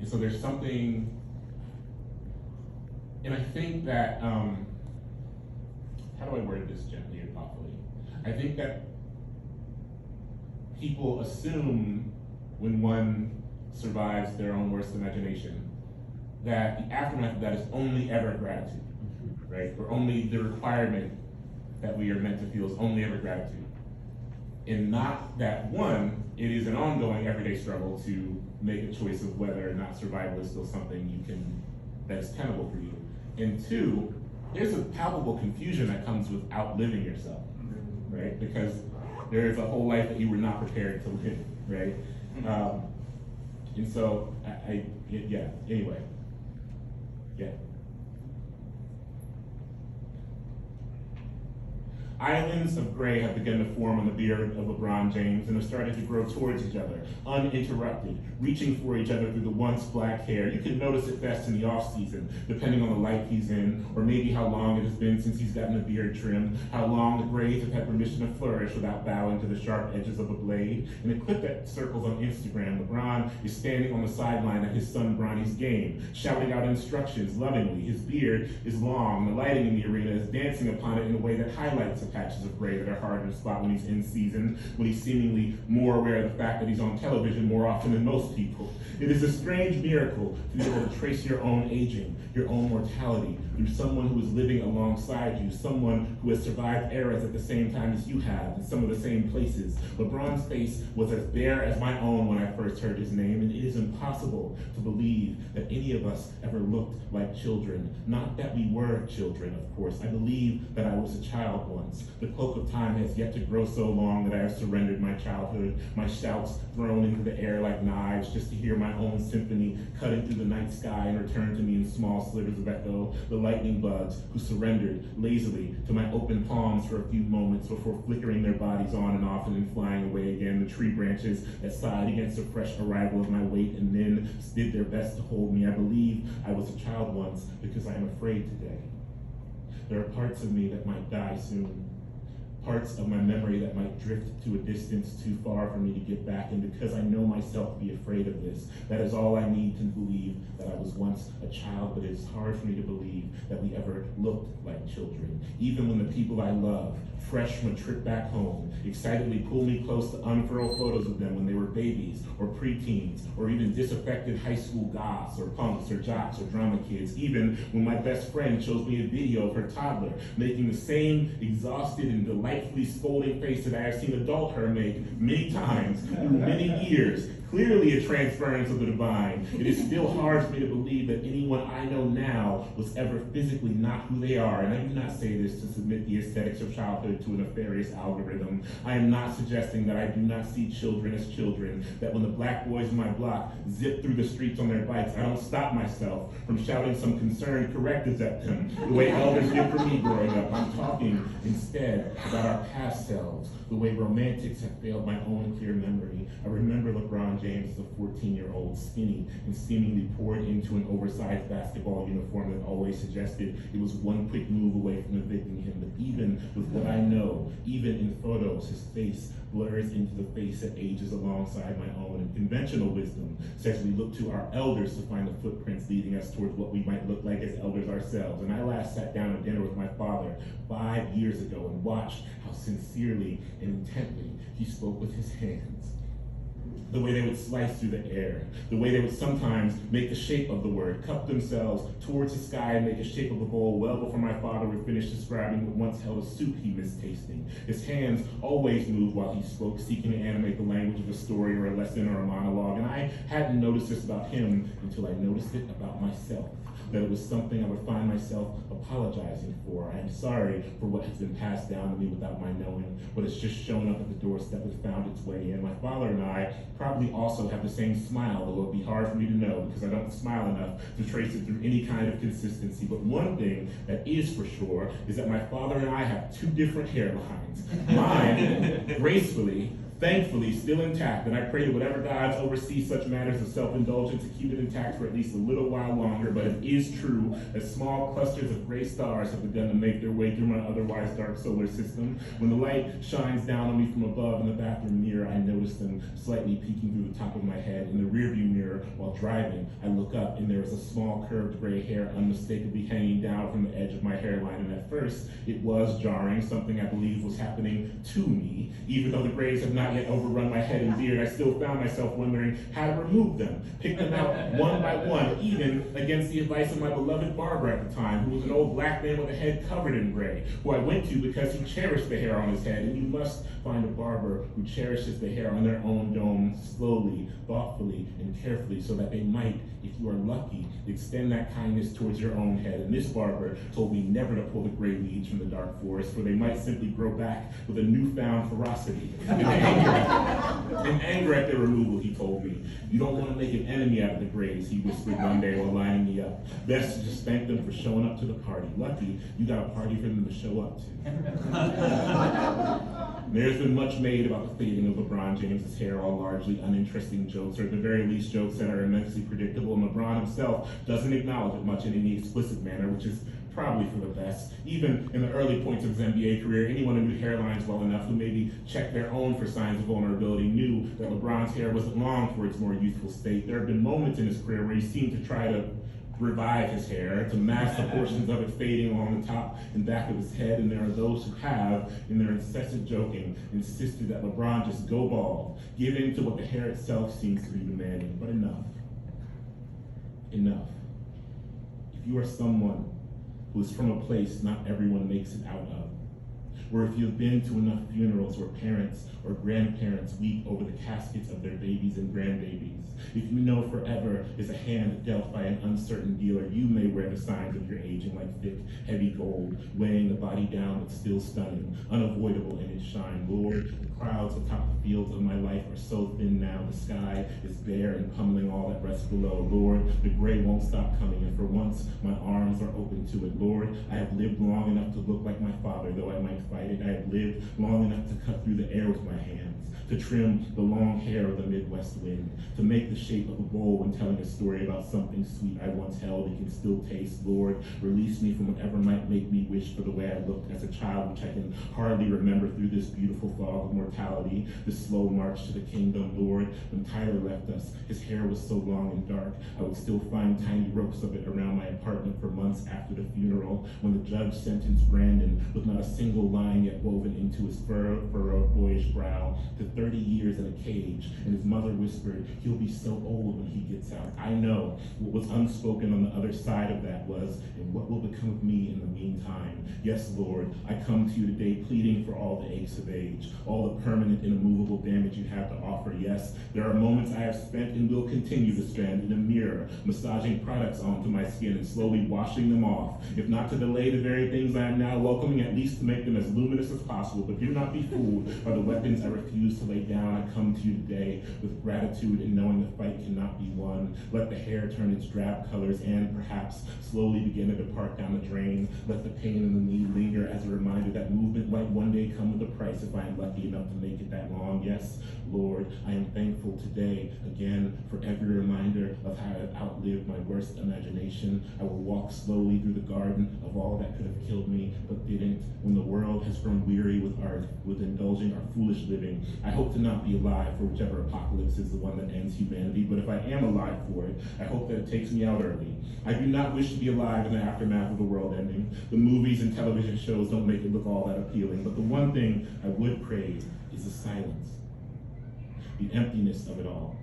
And so there's something, and I think that, how do I word this gently and thoughtfully? I think that people assume when one survives their own worst imagination that the aftermath of that is only ever gratitude, right? Or only the requirement that we are meant to feel is only ever gratitude. And not that, one, it is an ongoing everyday struggle to make a choice of whether or not survival is still something that's tenable for you. And two, there's a palpable confusion that comes with outliving yourself, right? Because there is a whole life that you were not prepared to live, right? And so, anyway. Yeah. Islands of gray have begun to form on the beard of LeBron James and have started to grow towards each other, uninterrupted, reaching for each other through the once black hair. You can notice it best in the off season, depending on the light he's in, or maybe how long it has been since he's gotten a beard trim, how long the grays have had permission to flourish without bowing to the sharp edges of a blade. In a clip that circles on Instagram, LeBron is standing on the sideline of his son Bronny's game, shouting out instructions lovingly. His beard is long, the lighting in the arena is dancing upon it in a way that highlights the patches of gray that are harder to spot when he's in season, when he's seemingly more aware of the fact that he's on television more often than most people. It is a strange miracle to be able to trace your own aging, your own mortality, through someone who is living alongside you, someone who has survived eras at the same time as you have, in some of the same places. LeBron's face was as bare as my own when I first heard his name, and it is impossible to believe that any of us ever looked like children. Not that we were children, of course. I believe that I was a child once. The cloak of time has yet to grow so long that I have surrendered my childhood, my shouts thrown into the air like knives, just to hear my own symphony cutting through the night sky and return to me in small slivers of echo, the lightning bugs who surrendered lazily to my open palms for a few moments before flickering their bodies on and off and then flying away again, the tree branches that sighed against the fresh arrival of my weight and then did their best to hold me. I believe I was a child once because I am afraid today. There are parts of me that might die soon. Parts of my memory that might drift to a distance too far for me to get back, and because I know myself to be afraid of this, that is all I need to believe that I was once a child, but it is hard for me to believe that we ever looked like children. Even when the people I love, fresh from a trip back home, excitedly pull me close to unfurl photos of them when they were babies or preteens, or even disaffected high school goths or punks or jocks or drama kids, even when my best friend shows me a video of her toddler making the same exhausted and delightfully scolding face that I have seen adult her make many times through many years, clearly a transference of the divine. It is still hard for me to believe that anyone I know now was ever physically not who they are, and I do not say this to submit the aesthetics of childhood to a nefarious algorithm. I am not suggesting that I do not see children as children, that when the black boys in my block zip through the streets on their bikes, I don't stop myself from shouting some concerned correctives at them, the way elders did for me growing up. I'm talking instead about our past selves, the way romantics have failed my own clear memory. I remember LeBron James as a 14-year-old, skinny and seemingly poured into an oversized basketball uniform that always suggested it was one quick move away from evicting him. But even with what I know, even in photos, his face blurs into the face that ages alongside my own. And conventional wisdom says we look to our elders to find the footprints leading us towards what we might look like as elders ourselves. And I last sat down at dinner with my father 5 years ago and watched how sincerely and intently he spoke with his hands. The way they would slice through the air, the way they would sometimes make the shape of the word, cup themselves towards the sky and make a shape of a bowl well before my father would finish describing what once held a soup he missed tasting. His hands always moved while he spoke, seeking to animate the language of a story or a lesson or a monologue, and I hadn't noticed this about him until I noticed it about myself, that it was something I would find myself apologizing for. I am sorry for what has been passed down to me without my knowing, what has just shown up at the doorstep and found its way in. My father and I probably also have the same smile, although it would be hard for me to know because I don't smile enough to trace it through any kind of consistency. But one thing that is for sure is that my father and I have two different hairlines. Mine, gracefully, thankfully still intact, and I pray that whatever gods oversee such matters of self-indulgence to keep it intact for at least a little while longer. But it is true that small clusters of gray stars have begun to make their way through my otherwise dark solar system. When the light shines down on me from above in the bathroom mirror, I notice them slightly peeking through the top of my head. In the rearview mirror while driving, I look up and there is a small curved gray hair unmistakably hanging down from the edge of my hairline. And at first, it was jarring, something I believe was happening to me. Even though the grays have not yet overrun my head and beard, I still found myself wondering how to remove them, pick them out one by one, even against the advice of my beloved barber at the time, who was an old black man with a head covered in gray, who I went to because he cherished the hair on his head. And you must find a barber who cherishes the hair on their own dome, slowly, thoughtfully, and carefully, so that they might, if you are lucky, extend that kindness towards your own head. And this barber told me never to pull the gray weeds from the dark forest, for they might simply grow back with a newfound ferocity and anger at their removal, he told me. You don't want to make an enemy out of the grays, he whispered one day while lining me up. Best to just thank them for showing up to the party. Lucky you got a party for them to show up to. There's been much made about the fading of LeBron James's hair, all largely uninteresting jokes, or at the very least jokes that are immensely predictable, and LeBron himself doesn't acknowledge it much in any explicit manner, which is probably for the best. Even in the early points of his NBA career, anyone who knew hairlines well enough, who maybe checked their own for signs of vulnerability, knew that LeBron's hair wasn't long for its more youthful state. There have been moments in his career where he seemed to try to revive his hair, to mask the portions of it fading along the top and back of his head, and there are those who have, in their incessant joking, insisted that LeBron just go bald, give in to what the hair itself seems to be demanding. But enough. Enough. If you are someone who is from a place not everyone makes it out of, or if you've been to enough funerals where parents or grandparents weep over the caskets of their babies and grandbabies, if you know forever is a hand dealt by an uncertain dealer, you may wear the signs of your aging like thick, heavy gold, weighing the body down but still stunning, unavoidable in its shine. Lord, the clouds atop the fields of my life are so thin now, the sky is bare and pummeling all that rests below. Lord, the gray won't stop coming, and for once my arms are open to it. Lord, I have lived long enough to look like my father, though I might fight it. I have lived long enough to cut through the air with my hands, to trim the long hair of the Midwest wind, to make the shape of a bowl when telling a story about something sweet I once held and can still taste. Lord, release me from whatever might make me wish for the way I looked as a child, which I can hardly remember through this beautiful fog of mortality, this slow march to the kingdom. Lord, when Tyler left us, his hair was so long and dark, I would still find tiny ropes of it around my apartment for months after the funeral. When the judge sentenced Brandon with not a single line yet woven into his furrowed boyish brow to 30 years in a cage, and his mother whispered, he'll be so old when he gets out. I know what was unspoken on the other side of that was, and what will become of me in the meantime. Yes, Lord, I come to you today pleading for all the aches of age, all the permanent and immovable damage you have to offer. Yes, there are moments I have spent and will continue to spend in a mirror, massaging products onto my skin and slowly washing them off, if not to delay the very things I am now welcoming, at least to make them as luminous as possible. But do not be fooled by the weapons I refuse to lay down. I come to you today with gratitude and knowing the fight cannot be won. Let the hair turn its drab colors and perhaps slowly begin to depart down the drain. Let the pain in the knee linger as a reminder that movement might one day come with a price if I am lucky enough to make it that long. Yes, Lord, I am thankful today again for every reminder of how I have outlived my worst imagination. I will walk slowly through the garden of all that could have killed me but didn't. When the world has grown weary with indulging our foolish living, I hope to not be alive for whichever apocalypse is the one that ends humanity. But if I am alive for it, I hope that it takes me out early. I do not wish to be alive in the aftermath of the world ending. The movies and television shows don't make it look all that appealing, but the one thing I would crave is the silence, the emptiness of it all.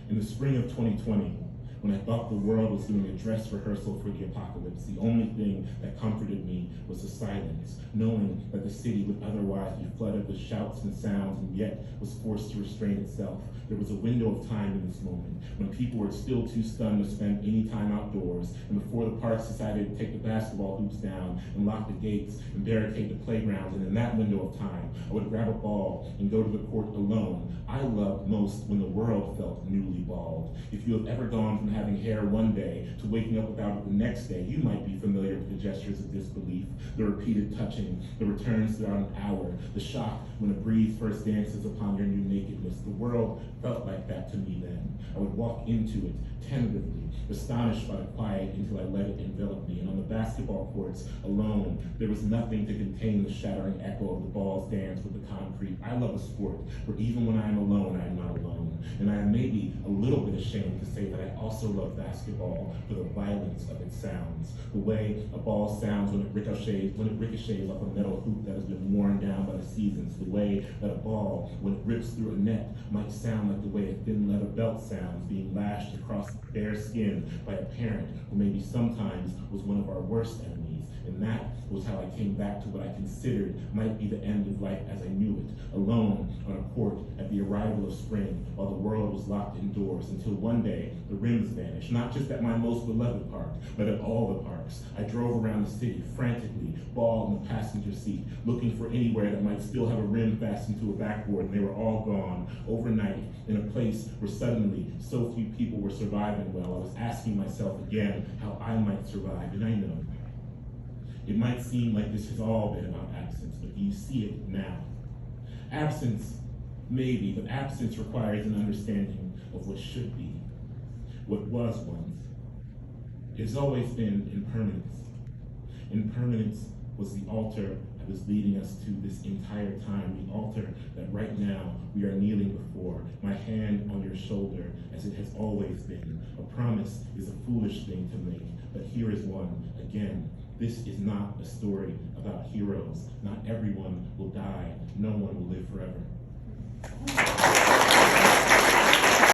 In the spring of 2020, when I thought the world was doing a dress rehearsal for the apocalypse, the only thing that comforted me was the silence, knowing that the city would otherwise be flooded with shouts and sounds and yet was forced to restrain itself. There was a window of time in this moment when people were still too stunned to spend any time outdoors, and before the parks decided to take the basketball hoops down and lock the gates and barricade the playgrounds. And in that window of time, I would grab a ball and go to the court alone. I loved most when the world felt newly bald. If you have ever gone from having hair one day to waking up without it the next day, you might be familiar with the gestures of disbelief, the repeated touching, the returns throughout an hour, the shock when a breeze first dances upon your new nakedness. The world felt like that to me then. I would walk into it tentatively, astonished by the quiet until I let it envelop me. And on the basketball courts, alone, there was nothing to contain the shattering echo of the ball's dance with the concrete. I love a sport where even when I am alone, I am not alone. And I am maybe a little bit ashamed to say that I also love basketball for the violence of its sounds. The way a ball sounds when it ricochets off a metal hoop that has been worn down by the seasons. The way that a ball, when it rips through a net, might sound like the way a thin leather belt sounds being lashed across bare skin by a parent who maybe sometimes was one of our worst enemies. And that was how I came back to what I considered might be the end of life as I knew it, alone on a court at the arrival of spring while the world was locked indoors, until one day the rims vanished, not just at my most beloved park, but at all the parks. I drove around the city frantically, ball in the passenger seat, looking for anywhere that might still have a rim fastened to a backboard, and they were all gone overnight in a place where suddenly so few people were surviving well. I was asking myself again how I might survive, and I know it might seem like this has all been about absence, but do you see it now? Absence, maybe, but absence requires an understanding of what should be, what was once. It has always been impermanence. Impermanence was the altar that was leading us to this entire time, the altar that right now we are kneeling before, my hand on your shoulder, as it has always been. A promise is a foolish thing to make, but here is one. Again, this is not a story about heroes. Not everyone will die. No one will live forever.